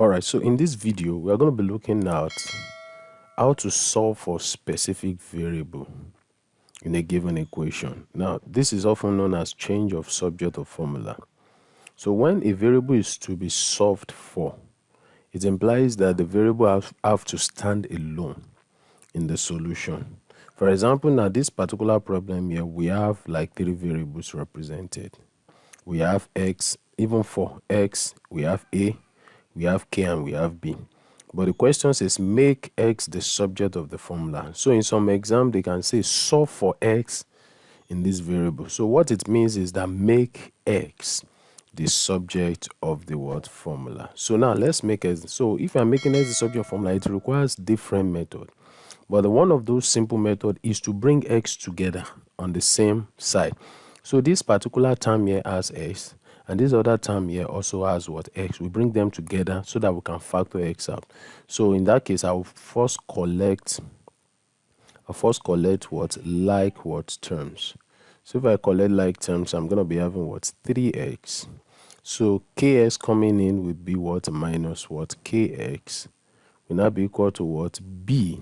Alright, so in this video, we are going to be looking at how to solve for specific variable in a given equation. Now, this is often known as change of subject of formula. So when a variable is to be solved for, it implies that the variable have to stand alone in the solution. For example, now this particular problem here, we have like 3 variables represented. We have x, even for x, we have a, we have k, and we have b. But the question says make x the subject of the formula. So in some exam, they can say solve for x in this variable. So what it means is that make x the subject of the word formula. So now let's make it. So if I'm making x the subject of formula, it requires different method. But one of those simple method is to bring x together on the same side. So this particular term here has x, and this other term here also has what? X. We bring them together so that we can factor x out. So in that case, I will first collect what? Like what terms. So if I collect like terms, I'm going to be having what? 3x. So kx coming in would be what? Minus what? Kx will now be equal to what? B.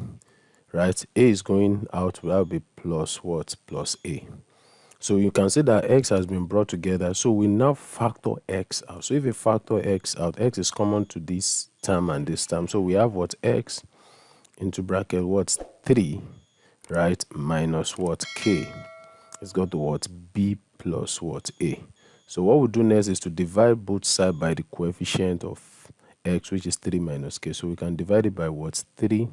Right? A is going out, will be plus what? Plus a. So you can see that x has been brought together. So we now factor x out. So if we factor x out, x is common to this term and this term. So we have what? X into bracket what? 3, right? Minus what? K. It's got to what? B plus what? A. So what we'll do next is to divide both sides by the coefficient of x, which is 3 minus k. So we can divide it by what? 3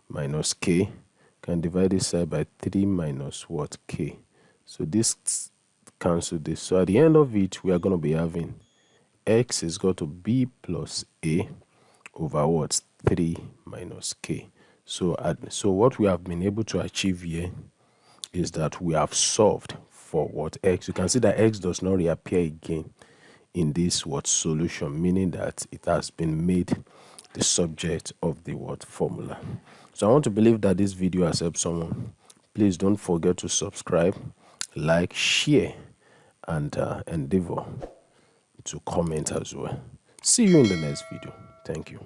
minus k. Can divide this side by 3 minus what? K. So this cancel this. So at the end of it, we are going to be having x is got to b plus a over what? 3 minus k. So what we have been able to achieve here is that we have solved for what? X. You can see that x does not reappear again in this what? Solution, meaning that it has been made the subject of the what? Formula. So I want to believe that this video has helped someone. Please don't forget to subscribe, like, share, and endeavor to comment as well. See you in the next video. Thank you.